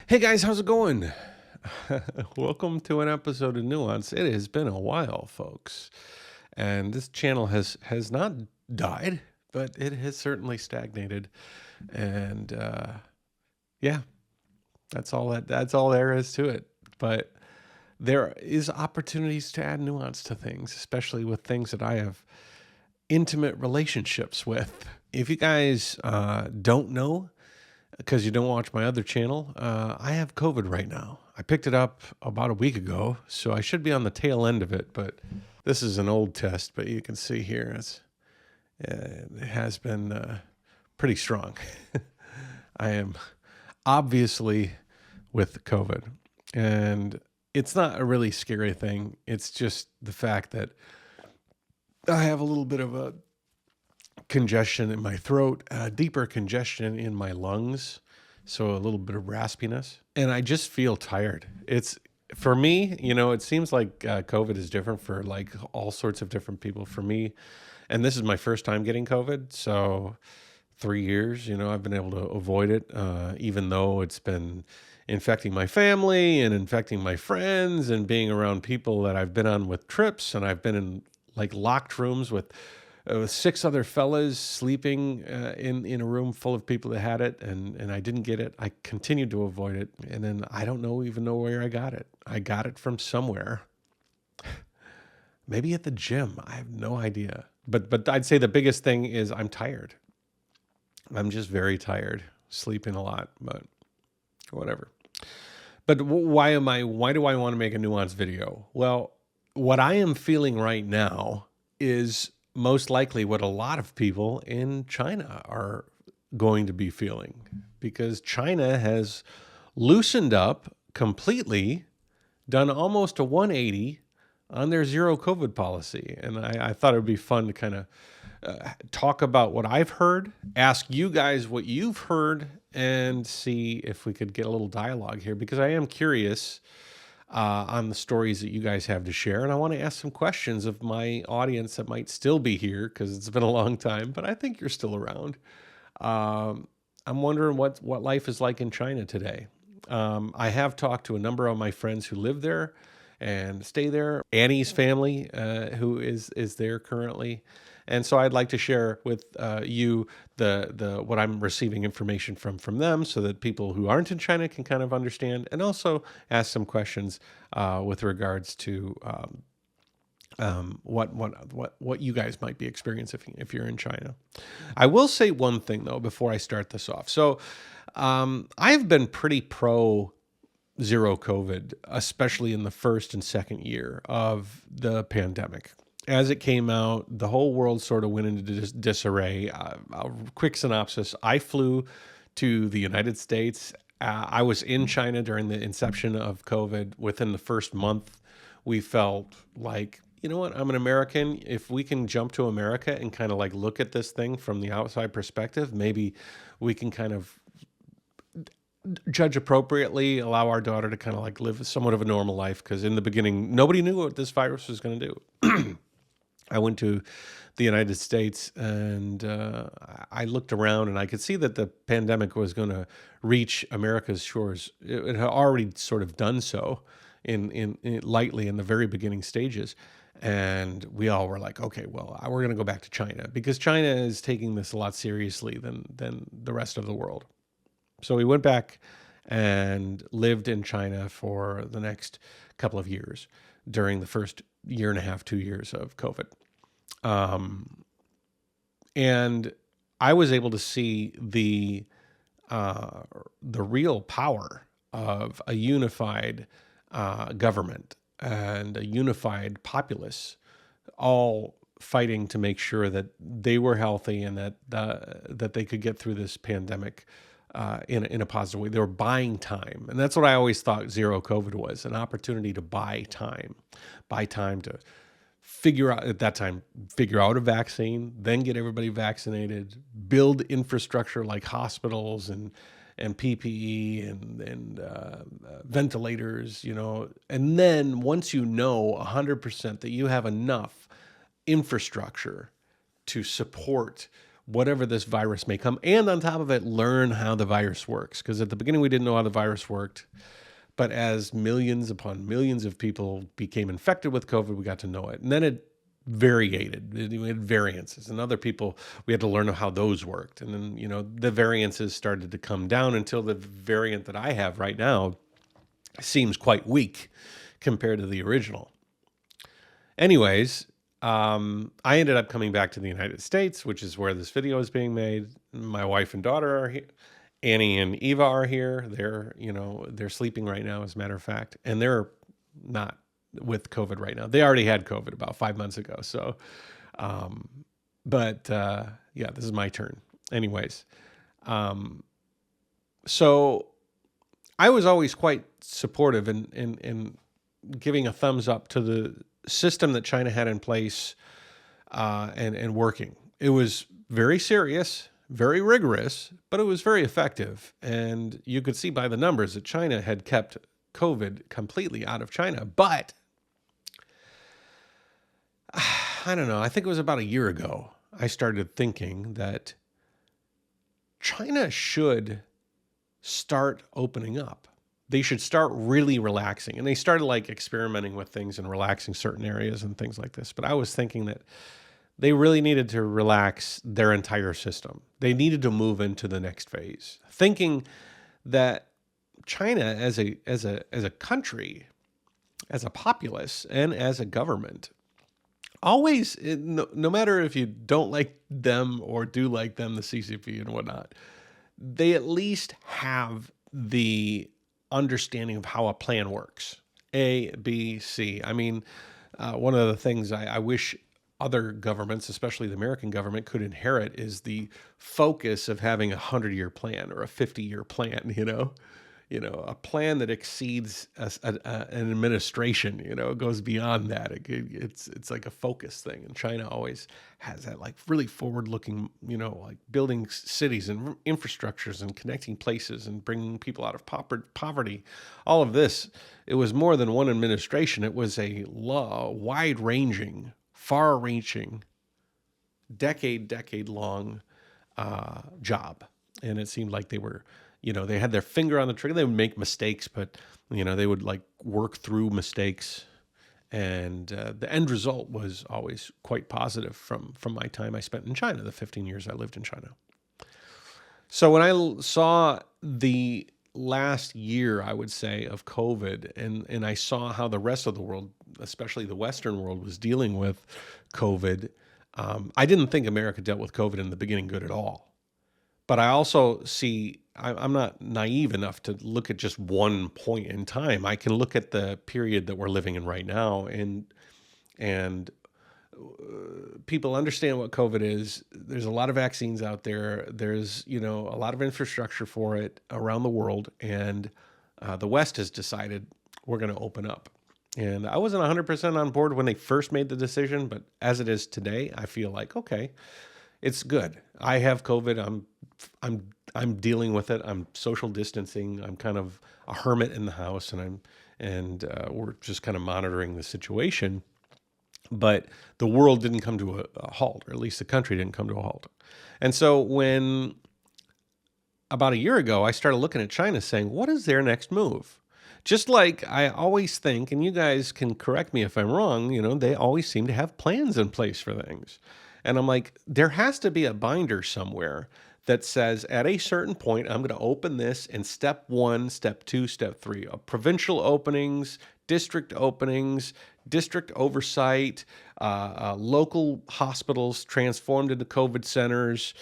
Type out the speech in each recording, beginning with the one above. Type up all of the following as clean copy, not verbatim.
Hey guys, how's it going? Welcome to an episode of Nuance. It has been a while, folks, and this channel has not died, but it has certainly stagnated. And yeah, that's all there is to it. But there is opportunities to add nuance to things, especially with things that I have intimate relationships with. If you guys don't know, because you don't watch my other channel, I have COVID right now. I picked it up about a week ago, so I should be on the tail end of it, but this is an old test, but you can see here it has been pretty strong. I am obviously with COVID, and it's not a really scary thing. It's just the fact that I have a little bit of a congestion in my throat, deeper congestion in my lungs, so a little bit of raspiness, and I just feel tired. It's for me, it seems like COVID is different for like all sorts of different people. For me, and this is my first time getting COVID, so 3 years, I've been able to avoid it, even though it's been infecting my family and infecting my friends and being around people that I've been on with trips, and I've been in like locked rooms with six other fellas sleeping in a room full of people that had it, and I didn't get it. I continued to avoid it, and then I don't even know where I got it. I got it from somewhere, maybe at the gym. I have no idea. But I'd say the biggest thing is I'm tired. I'm just very tired, sleeping a lot, but whatever. But why do I want to make a nuanced video? Well, what I am feeling right now is most likely what a lot of people in China are going to be feeling, because China has loosened up completely, done almost a 180 on their zero COVID policy. And I thought it would be fun to kind of talk about what I've heard, ask you guys what you've heard, and see if we could get a little dialogue here, because I am curious on the stories that you guys have to share. And I want to ask some questions of my audience that might still be here, because it's been a long time, but I think you're still around. I'm wondering what life is like in China today. I have talked to a number of my friends who live there and stay there. Annie's family, who is there currently. And so I'd like to share with you the what I'm receiving information from them, so that people who aren't in China can kind of understand, and also ask some questions with regards to what you guys might be experiencing if you're in China. I will say one thing though before I start this off. So I've been pretty pro zero COVID, especially in the first and second year of the pandemic. As it came out, the whole world sort of went into disarray. A quick synopsis: I flew to the United States. I was in China during the inception of COVID. Within the first month, we felt like, you know what, I'm an American. If we can jump to America and kind of like look at this thing from the outside perspective, maybe we can kind of judge appropriately, allow our daughter to kind of like live somewhat of a normal life. Because in the beginning, nobody knew what this virus was going to do. I went to the United States, and I looked around, and I could see that the pandemic was going to reach America's shores. It had already sort of done so in lightly in the very beginning stages. And we all were like, okay, well, we're going to go back to China, because China is taking this a lot seriously than the rest of the world. So we went back and lived in China for the next couple of years during the first year and a half, 2 years of COVID. And I was able to see the real power of a unified government and a unified populace, all fighting to make sure that they were healthy, and that they could get through this pandemic in a positive way. They were buying time. And that's what I always thought zero COVID was: an opportunity to buy time to figure out a vaccine, then get everybody vaccinated, build infrastructure like hospitals and PPE and ventilators, and then once 100% that you have enough infrastructure to support whatever this virus may come. And on top of it, learn how the virus works. Because at the beginning, we didn't know how the virus worked. But as millions upon millions of people became infected with COVID, we got to know it. And then it variated. We had variances. And other people, we had to learn how those worked. And then, the variances started to come down until the variant that I have right now seems quite weak compared to the original. Anyways, I ended up coming back to the United States, which is where this video is being made. My wife and daughter are here. Annie and Eva are here. They're sleeping right now, as a matter of fact, and they're not with COVID right now. They already had COVID about 5 months ago. So, yeah, this is my turn. Anyways, so I was always quite supportive in giving a thumbs up to the system that China had in place and working. It was very serious, very rigorous, but it was very effective. And you could see by the numbers that China had kept COVID completely out of China. But I don't know, I think it was about a year ago, I started thinking that China should start opening up. They should start really relaxing. And they started experimenting with things and relaxing certain areas and things like this. But I was thinking that they really needed to relax their entire system. They needed to move into the next phase, thinking that China as a country, as a populace, and as a government, always, no matter if you don't like them or do like them, the CCP and whatnot, they at least have the understanding of how a plan works. A, B, C. I mean, one of the things I wish other governments, especially the American government, could inherit is the focus of having a 100-year plan or a 50-year plan, a plan that exceeds an administration, it goes beyond that. It's like a focus thing. And China always has that really forward-looking, building cities and infrastructures and connecting places and bringing people out of poverty. All of this, it was more than one administration. It was a wide-ranging, far-reaching, decade-long job. And it seemed like they were, they had their finger on the trigger. They would make mistakes, but, they would work through mistakes. And the end result was always quite positive from my time I spent in China, the 15 years I lived in China. So when I saw the last year, I would say, of COVID, and I saw how the rest of the world, especially the Western world, was dealing with COVID, I didn't think America dealt with COVID in the beginning good at all. But I also see, I'm not naive enough to look at just one point in time. I can look at the period that we're living in right now, and people understand what COVID is. There's a lot of vaccines out there. There's, a lot of infrastructure for it around the world. And the West has decided we're going to open up. And I wasn't 100% on board when they first made the decision, but as it is today, I feel like, okay, it's good. I have COVID. I'm dealing with it. I'm social distancing. I'm kind of a hermit in the house, and we're just kind of monitoring the situation. But the world didn't come to a halt, or at least the country didn't come to a halt. And so when about a year ago, I started looking at China saying, what is their next move? Just like I always think, and you guys can correct me if I'm wrong, they always seem to have plans in place for things. And I'm like, there has to be a binder somewhere that says at a certain point, I'm going to open this in step 1, step 2, step 3, provincial openings, district openings, district oversight, local hospitals transformed into COVID centers,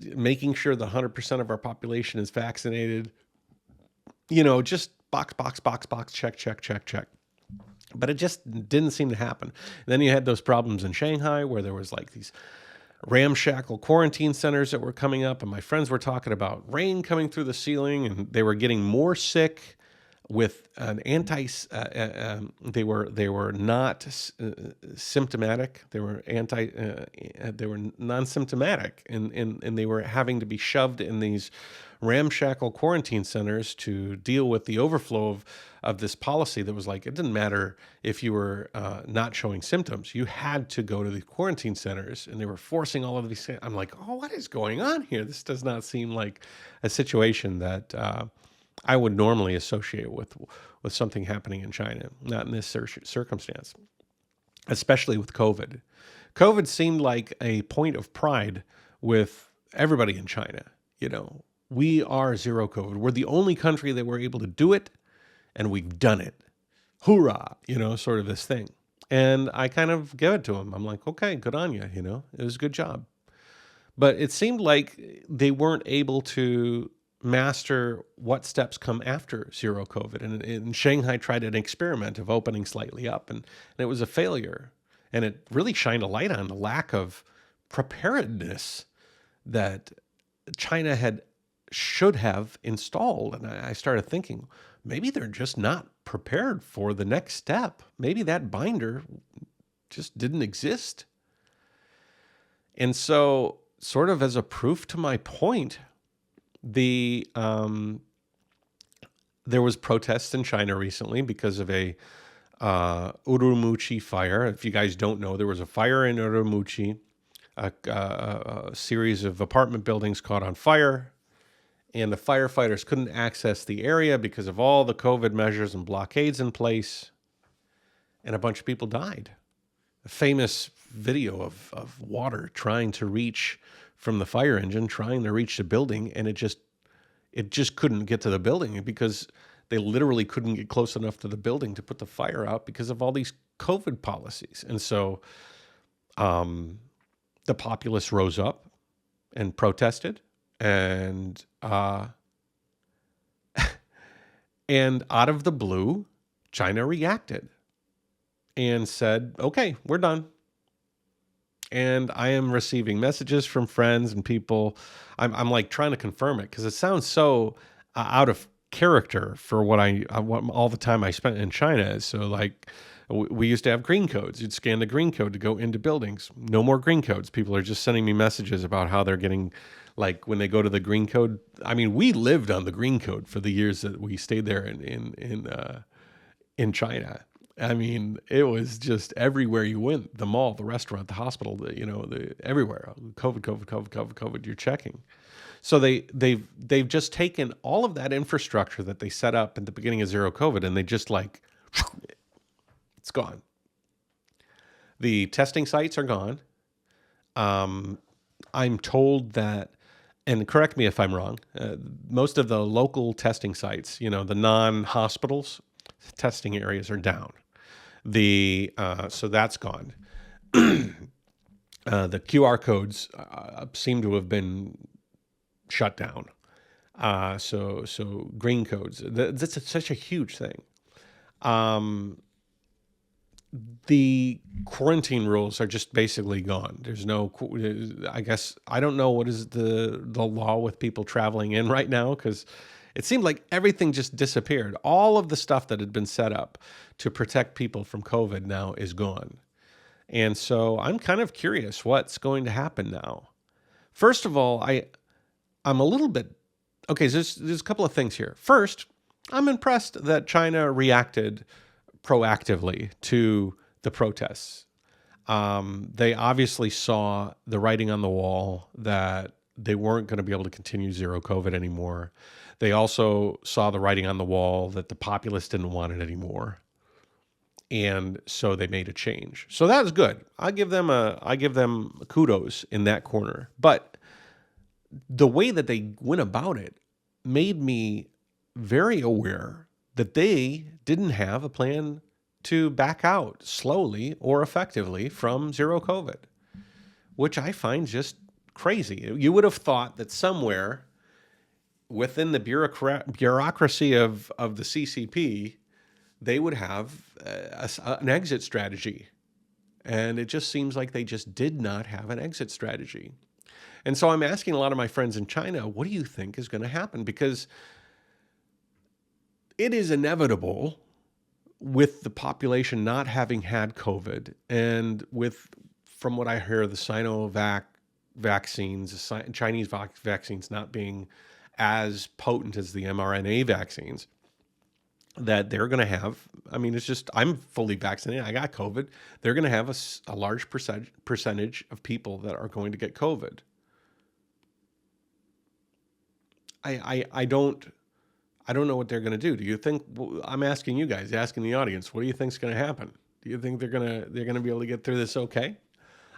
making sure that 100% of our population is vaccinated, just box, check. But it just didn't seem to happen. And then you had those problems in Shanghai where there was these ramshackle quarantine centers that were coming up, and my friends were talking about rain coming through the ceiling, and they were getting more sick with an they were not symptomatic. They were they were non-symptomatic, and they were having to be shoved in these ramshackle quarantine centers to deal with the overflow of this policy that was like, it didn't matter if you were not showing symptoms. You had to go to the quarantine centers, and they were forcing all of these. I'm like, oh, what is going on here? This does not seem like a situation that I would normally associate with something happening in China, not in this circumstance, especially with COVID. COVID seemed like a point of pride with everybody in China. You know, we are zero COVID. We're the only country that were able to do it, and we've done it. Hoorah! You know, sort of this thing. And I kind of give it to them. I'm like, okay, good on you. You know, it was a good job. But it seemed like they weren't able to master what steps come after zero COVID. And Shanghai tried an experiment of opening slightly up, and it was a failure. And it really shined a light on the lack of preparedness that China should have installed. And I started thinking, maybe they're just not prepared for the next step. Maybe that binder just didn't exist. And so, sort of as a proof to my point, there was protests in China recently because of a Urumqi fire. If you guys don't know, there was a fire in Urumqi. A series of apartment buildings caught on fire, and the firefighters couldn't access the area because of all the COVID measures and blockades in place, and a bunch of people died. A famous video of water trying to reach from the fire engine, trying to reach the building, and it just couldn't get to the building because they literally couldn't get close enough to the building to put the fire out because of all these COVID policies. And so the populace rose up and protested, and and out of the blue, China reacted and said, okay, we're done. And I am receiving messages from friends and people. I'm like trying to confirm it because it sounds so out of character for what all the time I spent in China. So like we used to have green codes. You'd scan the green code to go into buildings. No more green codes. People are just sending me messages about how they're getting, like when they go to the green code. I mean, we lived on the green code for the years that we stayed there in China. I mean, it was just everywhere you went, the mall, the restaurant, the hospital, everywhere. COVID, you're checking. So they've just taken all of that infrastructure that they set up at the beginning of zero COVID, and they just like, it's gone. The testing sites are gone. I'm told that, and correct me if I'm wrong, most of the local testing sites, the non-hospitals testing areas are down. So that's gone. The QR codes seem to have been shut down. So green codes. That's such a huge thing. The quarantine rules are just basically gone. There's no, I guess, I don't know what is the law with people traveling in right now, because it seemed like everything just disappeared. All of the stuff that had been set up to protect people from COVID now is gone. And so I'm kind of curious what's going to happen now. First of all, I'm a little bit, okay, so there's a couple of things here. First, I'm impressed that China reacted proactively to the protests. They obviously saw the writing on the wall that they weren't going to be able to continue zero COVID anymore. They also saw the writing on the wall that the populace didn't want it anymore. And so they made a change. So that was good. I give them kudos in that corner. But the way that they went about it made me very aware that they didn't have a plan to back out slowly or effectively from zero COVID, which I find just crazy. You would have thought that somewhere within the bureaucracy of the CCP, they would have an exit strategy. And it just seems like they just did not have an exit strategy. And so I'm asking a lot of my friends in China, what do you think is going to happen? Because it is inevitable with the population not having had COVID and with, from what I hear, the Sinovac vaccines, the Chinese vaccines not being as potent as the mRNA vaccines, that they're going to have, I mean, it's just, I'm fully vaccinated. I got COVID. They're going to have a large percentage of people that are going to get COVID. I don't know what they're going to do. Do you think, I'm asking you guys, asking the audience, what do you think is going to happen? Do you think they're going to be able to get through this okay?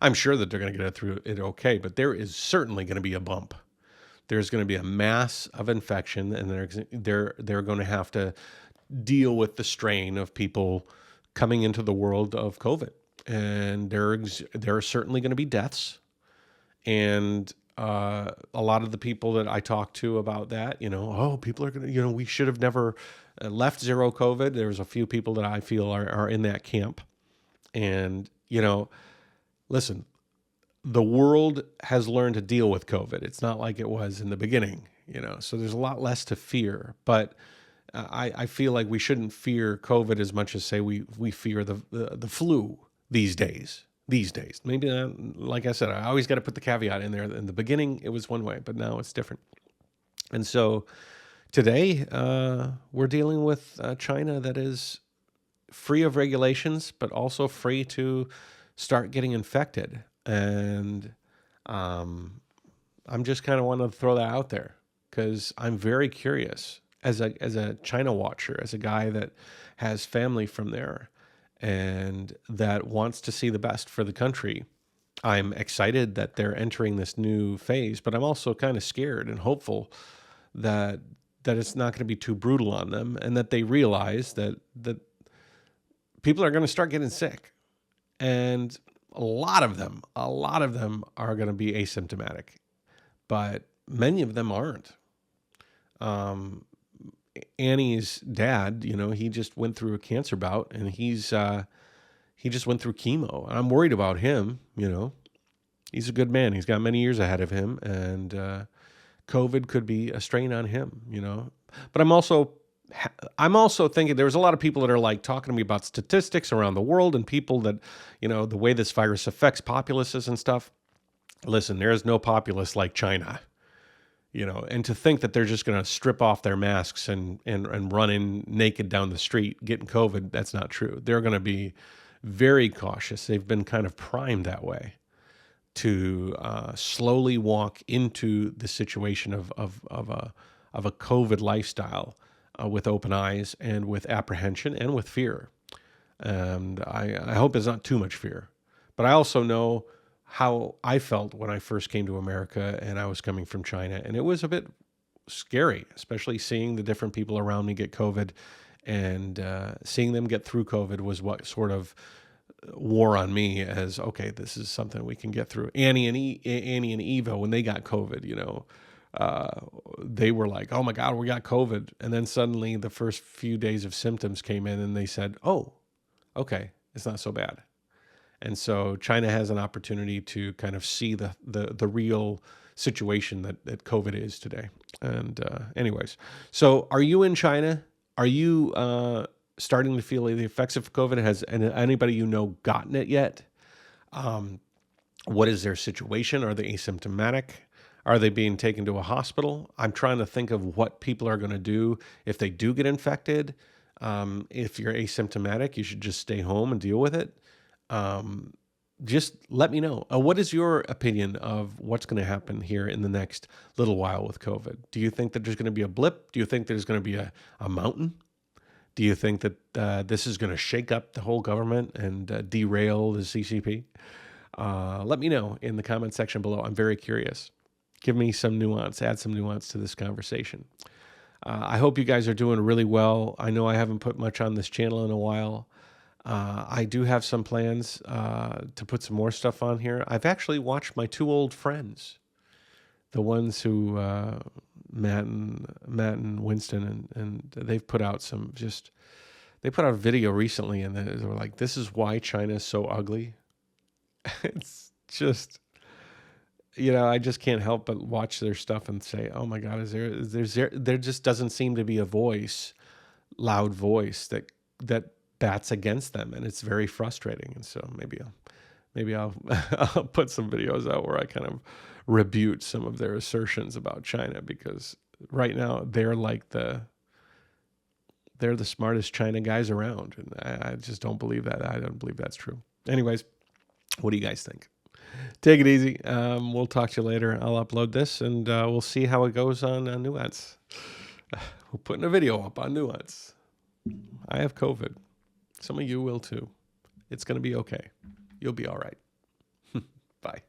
I'm sure that they're going to get through it okay, but there is certainly going to be a bump. There's going to be a mass of infection, and they're going to have to deal with the strain of people coming into the world of COVID. And there are certainly going to be deaths. And a lot of the people that I talk to about that, people are going to, we should have never left zero COVID. There's a few people that I feel are in that camp. And, listen, the world has learned to deal with COVID. It's not like it was in the beginning, so there's a lot less to fear. But I feel like we shouldn't fear COVID as much as say we fear the flu these days. Maybe not, like I said, I always got to put the caveat in there. In the beginning, it was one way, but now it's different. And so today, we're dealing with China that is free of regulations, but also free to start getting infected. And I'm just kind of want to throw that out there because I'm very curious as a China watcher, as a guy that has family from there and that wants to see the best for the country. I'm excited that they're entering this new phase, but I'm also kind of scared and hopeful that it's not going to be too brutal on them, and that they realize that people are going to start getting sick, and a lot of them are going to be asymptomatic, but many of them aren't. Annie's dad, he just went through a cancer bout, and he just went through chemo. I'm worried about him. He's a good man. He's got many years ahead of him, and COVID could be a strain on him. But I'm also thinking there's a lot of people that are like talking to me about statistics around the world and people that, the way this virus affects populaces and stuff. Listen, there is no populace like China. And to think that they're just going to strip off their masks and run in naked down the street getting COVID, that's not true. They're going to be very cautious. They've been kind of primed that way to slowly walk into the situation of a COVID lifestyle with open eyes and with apprehension and with fear. And I hope it's not too much fear. But I also know how I felt when I first came to America and I was coming from China. And it was a bit scary, especially seeing the different people around me get COVID, and seeing them get through COVID was what sort of wore on me as, okay, this is something we can get through. Annie and Eva, when they got COVID, they were like, oh my God, we got COVID. And then suddenly the first few days of symptoms came in and they said, oh, okay, it's not so bad. And so China has an opportunity to kind of see the real situation that COVID is today. And anyways, so are you in China? Are you starting to feel the effects of COVID? Has anybody gotten it yet? What is their situation? Are they asymptomatic? Are they being taken to a hospital? I'm trying to think of what people are going to do if they do get infected. If you're asymptomatic, you should just stay home and deal with it. Just let me know. What is your opinion of what's going to happen here in the next little while with COVID? Do you think that there's going to be a blip? Do you think there's going to be a mountain? Do you think that this is going to shake up the whole government and derail the CCP? Let me know in the comment section below. I'm very curious. Give me some nuance, add some nuance to this conversation. I hope you guys are doing really well. I know I haven't put much on this channel in a while. I do have some plans to put some more stuff on here. I've actually watched my two old friends, the ones who Matt and Winston, and they've put out they put out a video recently, and they were like, "This is why China is so ugly." It's just, I just can't help but watch their stuff and say, "Oh my God, there just doesn't seem to be a voice loud voice that bats against them, and it's very frustrating. And so maybe I'll I'll put some videos out where I kind of rebut some of their assertions about China, because right now they're the smartest China guys around, and I just don't believe that. I don't believe that's true. Anyways, what do you guys think? Take it easy. We'll talk to you later. I'll upload this, and we'll see how it goes on Nuance. We're putting a video up on Nuance. I have COVID. Some of you will too. It's going to be okay. You'll be all right. Bye.